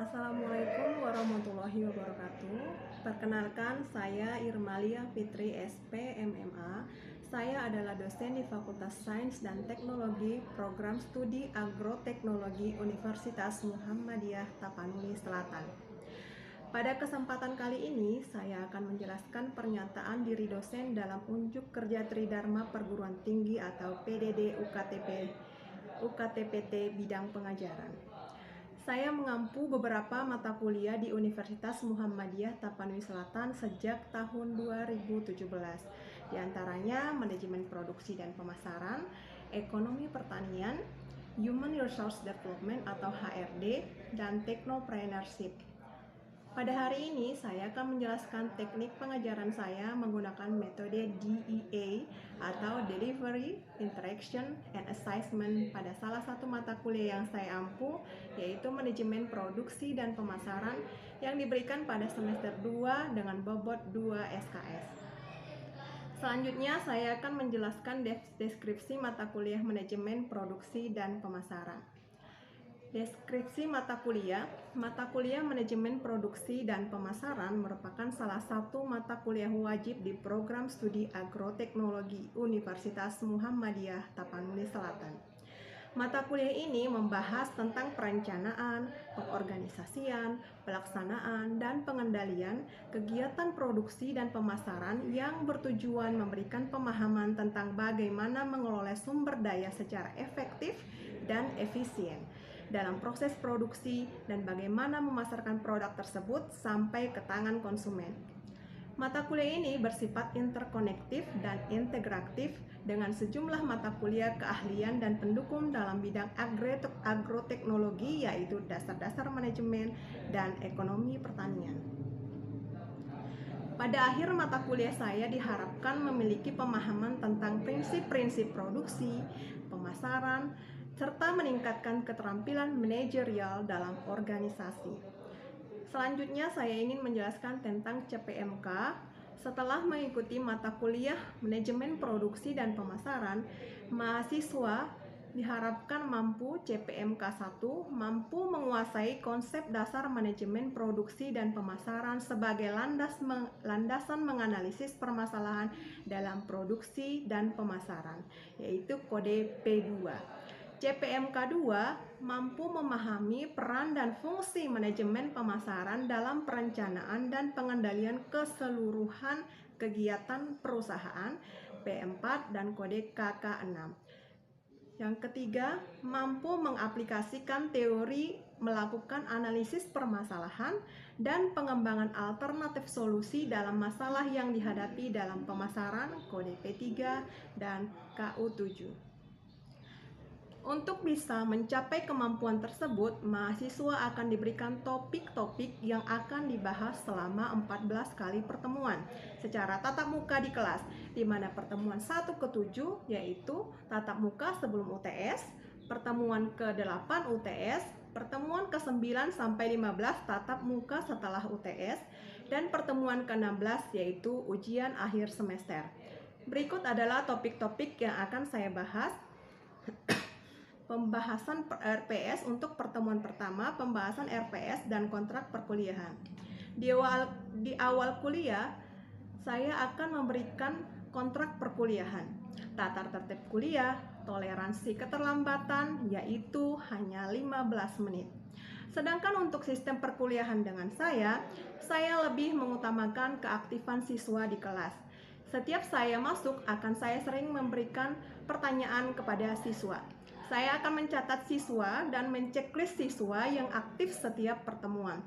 Assalamualaikum warahmatullahi wabarakatuh. Perkenalkan, saya Irmalia Fitri SP MMA. Saya adalah dosen di Fakultas Sains dan Teknologi Program Studi Agroteknologi Universitas Muhammadiyah Tapanuli Selatan. Pada kesempatan kali ini, saya akan menjelaskan pernyataan diri dosen dalam unjuk kerja Tridharma Perguruan Tinggi atau PDD UKTPT bidang pengajaran. Saya mengampu beberapa mata kuliah di Universitas Muhammadiyah Tapanuli Selatan sejak tahun 2017. Di antaranya manajemen produksi dan pemasaran, ekonomi pertanian, human resource development atau HRD, dan technopreneurship. Pada hari ini saya akan menjelaskan teknik pengajaran saya menggunakan metode DEA atau Delivery, Interaction, and Assessment pada salah satu mata kuliah yang saya ampu, yaitu manajemen produksi dan pemasaran yang diberikan pada semester 2 dengan bobot 2 SKS. Selanjutnya saya akan menjelaskan deskripsi mata kuliah manajemen produksi dan pemasaran. Deskripsi mata kuliah manajemen produksi dan pemasaran merupakan salah satu mata kuliah wajib di program studi agroteknologi Universitas Muhammadiyah Tapanuli Selatan. Mata kuliah ini membahas tentang perencanaan, pengorganisasian, pelaksanaan, dan pengendalian kegiatan produksi dan pemasaran yang bertujuan memberikan pemahaman tentang bagaimana mengelola sumber daya secara efektif dan efisien dalam proses produksi dan bagaimana memasarkan produk tersebut sampai ke tangan konsumen. Mata kuliah ini bersifat interkonektif dan integratif dengan sejumlah mata kuliah keahlian dan pendukung dalam bidang agroteknologi, yaitu dasar-dasar manajemen dan ekonomi pertanian. Pada akhir mata kuliah saya diharapkan memiliki pemahaman tentang prinsip-prinsip produksi, pemasaran, serta meningkatkan keterampilan manajerial dalam organisasi. Selanjutnya saya ingin menjelaskan tentang CPMK. Setelah mengikuti mata kuliah manajemen produksi dan pemasaran, mahasiswa diharapkan mampu CPMK 1, mampu menguasai konsep dasar manajemen produksi dan pemasaran sebagai landasan menganalisis permasalahan dalam produksi dan pemasaran, yaitu kode P2. CPMK 2 mampu memahami peran dan fungsi manajemen pemasaran dalam perencanaan dan pengendalian keseluruhan kegiatan perusahaan, P4 dan kode KK6. Yang ketiga, mampu mengaplikasikan teori, melakukan analisis permasalahan, dan pengembangan alternatif solusi dalam masalah yang dihadapi dalam pemasaran, kode P3 dan KU7. Untuk bisa mencapai kemampuan tersebut, mahasiswa akan diberikan topik-topik yang akan dibahas selama 14 kali pertemuan secara tatap muka di kelas, di mana pertemuan 1 ke 7 yaitu tatap muka sebelum UTS, pertemuan ke-8 UTS, pertemuan ke-9 sampai 15 tatap muka setelah UTS, dan pertemuan ke-16 yaitu ujian akhir semester. Berikut adalah topik-topik yang akan saya bahas. Pembahasan RPS untuk pertemuan pertama, pembahasan RPS dan kontrak perkuliahan. Di awal kuliah, saya akan memberikan kontrak perkuliahan, tata tertib kuliah, toleransi keterlambatan, yaitu hanya 15 menit. Sedangkan untuk sistem perkuliahan dengan saya lebih mengutamakan keaktifan siswa di kelas. Setiap saya masuk, akan saya sering memberikan pertanyaan kepada siswa. Saya akan mencatat siswa dan menceklis siswa yang aktif setiap pertemuan.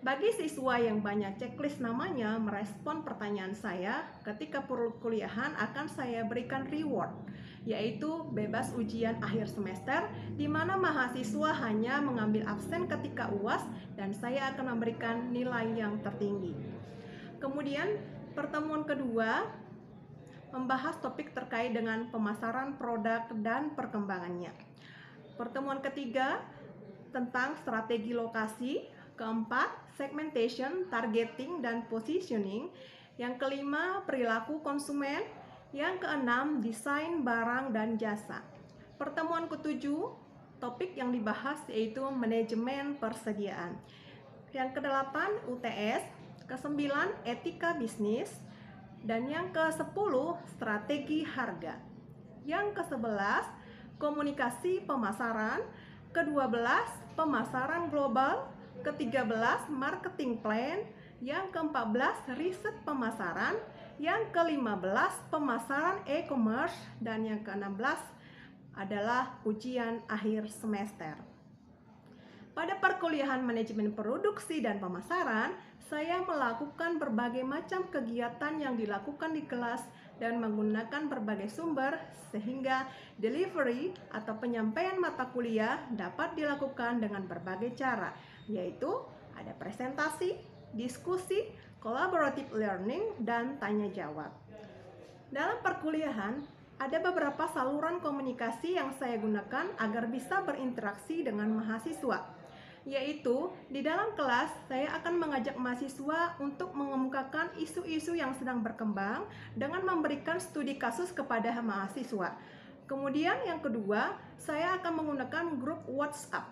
Bagi siswa yang banyak checklist namanya merespon pertanyaan saya, ketika perkuliahan akan saya berikan reward, yaitu bebas ujian akhir semester, di mana mahasiswa hanya mengambil absen ketika UAS dan saya akan memberikan nilai yang tertinggi. Kemudian pertemuan kedua membahas topik terkait dengan pemasaran produk dan perkembangannya. Pertemuan ketiga tentang strategi lokasi, keempat segmentation, targeting, dan positioning, yang kelima perilaku konsumen, yang keenam desain barang dan jasa. Pertemuan ketujuh topik yang dibahas yaitu manajemen persediaan. Yang kedelapan UTS, kesembilan etika bisnis, dan yang ke-10 strategi harga. Yang ke-11 komunikasi pemasaran, ke-12 pemasaran global, ke-13 marketing plan, yang ke-14 riset pemasaran, yang ke-15 pemasaran e-commerce, dan yang ke-16 adalah ujian akhir semester. Pada perkuliahan manajemen produksi dan pemasaran, saya melakukan berbagai macam kegiatan yang dilakukan di kelas dan menggunakan berbagai sumber sehingga delivery atau penyampaian mata kuliah dapat dilakukan dengan berbagai cara, yaitu ada presentasi, diskusi, collaborative learning, dan tanya jawab. Dalam perkuliahan, ada beberapa saluran komunikasi yang saya gunakan agar bisa berinteraksi dengan mahasiswa, yaitu di dalam kelas saya akan mengajak mahasiswa untuk mengemukakan isu-isu yang sedang berkembang dengan memberikan studi kasus kepada mahasiswa. Kemudian yang kedua, saya akan menggunakan grup WhatsApp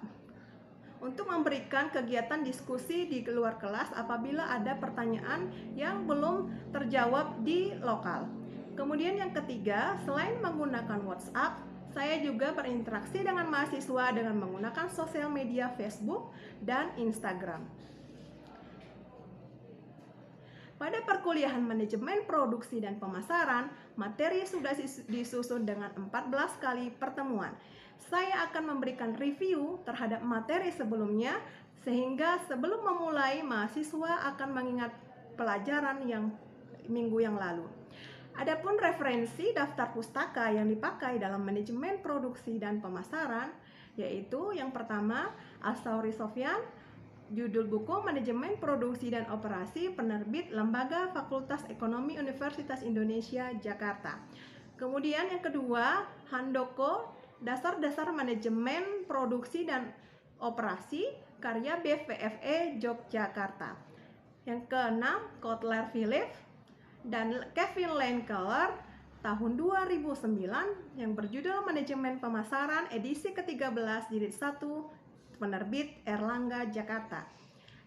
untuk memberikan kegiatan diskusi di luar kelas apabila ada pertanyaan yang belum terjawab di lokal. Kemudian yang ketiga, selain menggunakan WhatsApp, saya juga berinteraksi dengan mahasiswa dengan menggunakan sosial media Facebook dan Instagram. Pada perkuliahan manajemen produksi dan pemasaran, materi sudah disusun dengan 14 kali pertemuan. Saya akan memberikan review terhadap materi sebelumnya, sehingga sebelum memulai, mahasiswa akan mengingat pelajaran yang minggu yang lalu. Adapun referensi daftar pustaka yang dipakai dalam manajemen produksi dan pemasaran, yaitu yang pertama Astauri Sofyan, judul buku Manajemen Produksi dan Operasi, penerbit Lembaga Fakultas Ekonomi Universitas Indonesia, Jakarta. Kemudian yang kedua Handoko, Dasar-dasar Manajemen Produksi dan Operasi, karya BVFE Yogyakarta. Yang keenam Kotler Philip dan Kevin Lane Keller tahun 2009 yang berjudul Manajemen Pemasaran edisi ke-13 jilid 1, penerbit Erlangga Jakarta.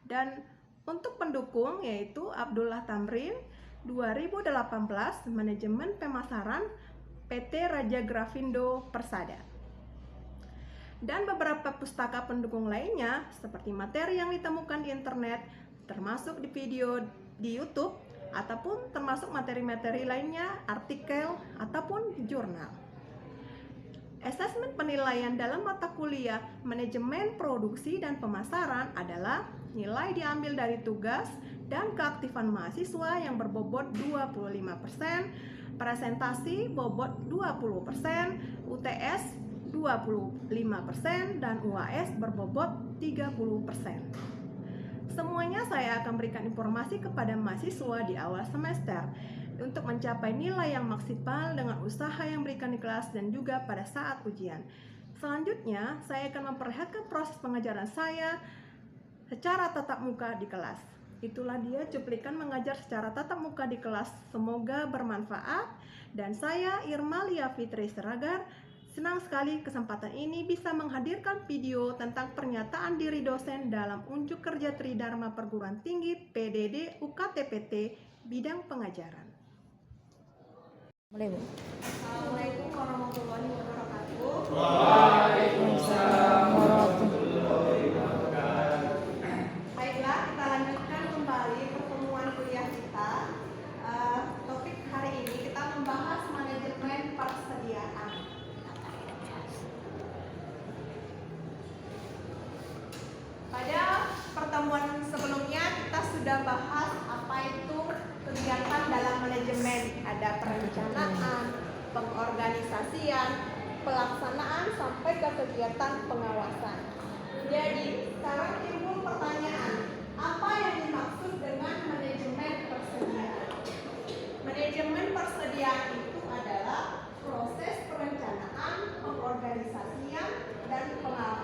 Dan untuk pendukung yaitu Abdullah Tamrin 2018 Manajemen Pemasaran PT Raja Grafindo Persada. Dan beberapa pustaka pendukung lainnya seperti materi yang ditemukan di internet, termasuk di video di YouTube, ataupun termasuk materi-materi lainnya, artikel, ataupun jurnal. Asesmen penilaian dalam mata kuliah manajemen produksi dan pemasaran adalah nilai diambil dari tugas dan keaktifan mahasiswa yang berbobot 25%, presentasi bobot 20%, UTS 25%, dan UAS berbobot 30%. Semuanya saya akan berikan informasi kepada mahasiswa di awal semester untuk mencapai nilai yang maksimal dengan usaha yang diberikan di kelas dan juga pada saat ujian. Selanjutnya, saya akan memperlihatkan proses pengajaran saya secara tatap muka di kelas. Itulah dia cuplikan mengajar secara tatap muka di kelas. Semoga bermanfaat. Dan saya Irma Lia Fitri Seragar, senang sekali kesempatan ini bisa menghadirkan video tentang pernyataan diri dosen dalam unjuk kerja Tridharma Perguruan Tinggi PDD UKTPT bidang pengajaran. Assalamualaikum warahmatullahi wabarakatuh. Waalaikumsalam warahmatullahi wabarakatuh. Baiklah, kita lanjutkan kembali pertemuan kuliah kita. Topik hari ini kita membahas manajemen persediaan. Pada pertemuan sebelumnya kita sudah bahas apa itu kegiatan dalam manajemen. Ada perencanaan, pengorganisasian, pelaksanaan sampai ke kegiatan pengawasan. Jadi sekarang timbul pertanyaan, apa yang dimaksud dengan manajemen persediaan? Manajemen persediaan itu adalah proses perencanaan, pengorganisasian, dan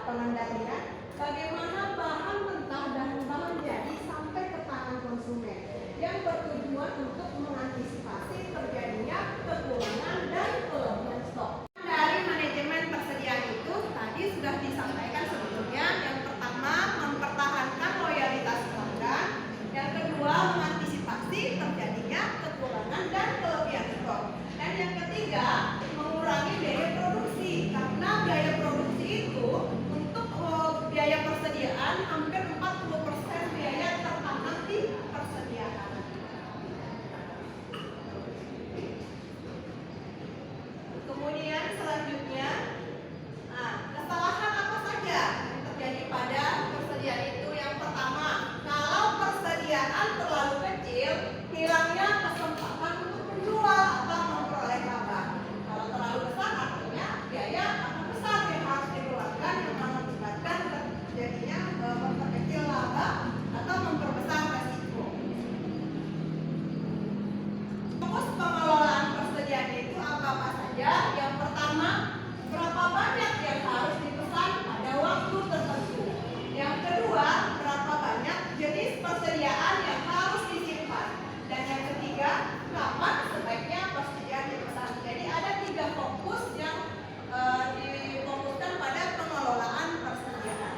pengendalian bagaimana bahan mentah dan bahan jadi sampai ke tangan konsumen yang bertujuan untuk mengantisipasi terjadinya kekurangan dan kelebihan stok. Dari manajemen persediaan itu tadi sudah disampaikan sebelumnya. Yang pertama dan hampir 40% biaya tertanam di persediaan. Kemudian selanjutnya, kesalahan apa saja yang terjadi pada persediaan itu? Yang pertama, kalau persediaan terlalu kecil, hilangnya kesempatan untuk menjual atau memperoleh laba. Kalau terlalu besar, artinya biaya akan besar yang harus dikeluarkan, yang mengakibatkan terjadinya memperkecil laba atau memperbesar resiko. Fokus pengelolaan persediaan itu apa saja? Yang pertama, berapa banyak yang harus dipesan pada waktu tertentu. Yang kedua, berapa banyak jenis persediaan yang harus disimpan. Dan yang ketiga, kapan sebaiknya persediaan dipesan. Jadi ada 3 fokus yang difokuskan pada pengelolaan persediaan.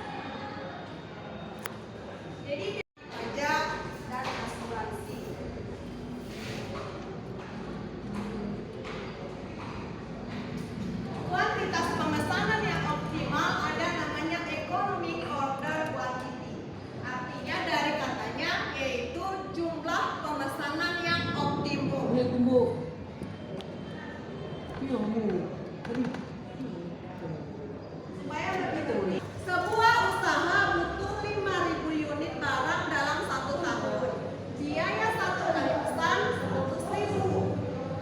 Jadi pajak dan asuransi. Kuantitas pemesanan yang optimal ada namanya economic order quantity. Artinya dari katanya yaitu jumlah pemesanan yang optimum. Supaya lebih tulis. Sebuah usaha butuh 5.000 unit barang dalam 1 tahun. Biaya 1 kali pesan 100.000.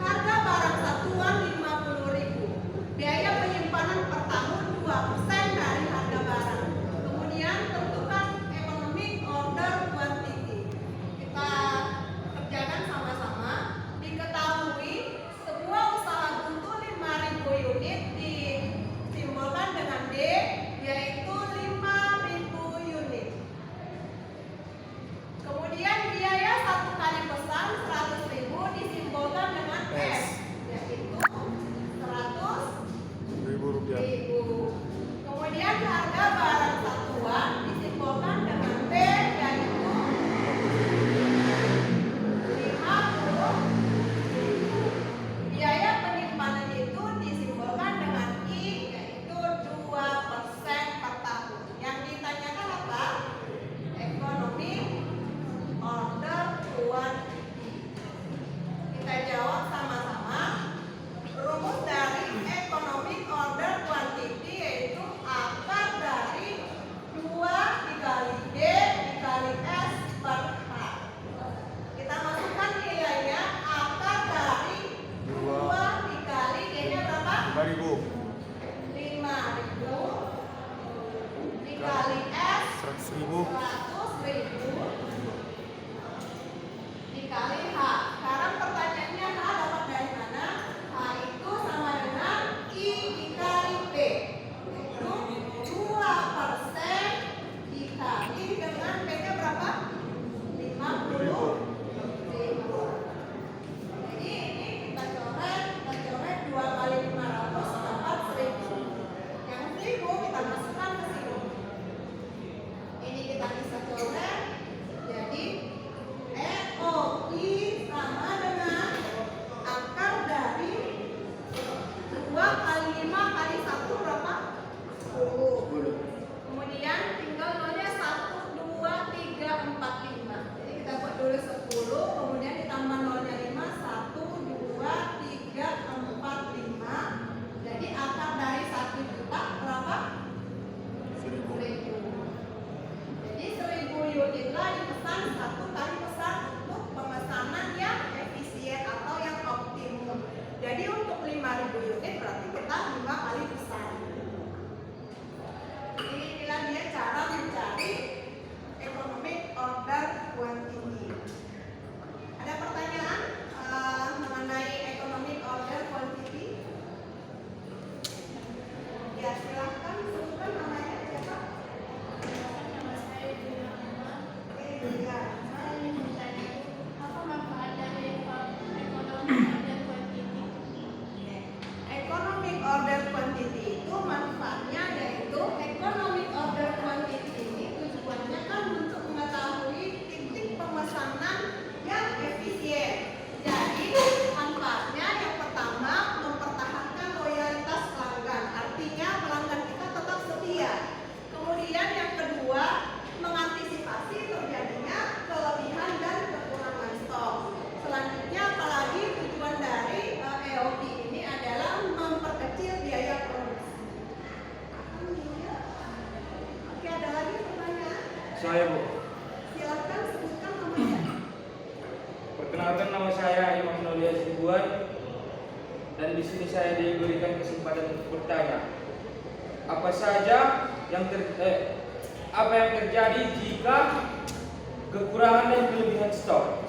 Harga barang satuan 50.000. Biaya penyimpanan per tahun 2% dari harga barang. Kemudian tentukan economic order quantity. Kita kerjakan sama-sama. Diketahui sebuah usaha butuh 5.000 unit disimbolkan dengan D, yaitu 5.000 unit. Kemudian biaya 1 kali pesan 100.000 disimbolkan dengan S, yaitu 100.000 Rp1.000. Kemudian harga barang satuan disimbolkan dengan P, yaitu 50.000. Biaya penyimpanan itu disimbolkan dengan I, yaitu 2% per tahun. Yang ditanyakan apa? Ekonomi order quantity. Kita jawab sama-sama. Rumus dari economic order quantity yaitu akar dari 2 dikali D dikali S per H. Kita masukkan nilainya. Akar dari 2 dikali D-nya berapa? 5.000. 5.000 dikali S 100.000. 100.000 dikali H. Sekarang pertanyaannya H dapat dari mana? H itu sama dengan I dikali P. Itu 2% dikali dengan P-nya berapa? 50.000. Jadi ini kita coret 2 kali 500 dapat 1.000. Yang 1.000 kita masukkan ke sini. Ini kita bisa coret. Jadi EOI sama dengan akar dari 2 kali 5 kali 1 berapa? 10. Kemudian tinggal nolnya 1, 2, 3, 4, 5. Jadi kita buat dulu 10, kemudian ditambah nolnya 5, 1, 2, 3, 4, 5. Jadi akar dari 1 juta berapa? 1.000. Jadi 1.000 unit lah dipesan 1 kali pesan untuk pemesanan yang efisien atau yang optimum. Jadi untuk 5.000 unit berarti kita 5 kali pesan. Inilah dia cara mencari economic order quantity. Ada pertanyaan mengenai economic order quantity? Ya silahkan sebutkan namanya siapa? Ya. Saya, Bu. Silakan sebutkan namanya. Perkenalkan, nama saya Imam Nolia Sibuan, dan di sini saya diberikan kesempatan untuk bertanya. Apa saja yang apa yang terjadi jika kekurangan dan kelebihan stok?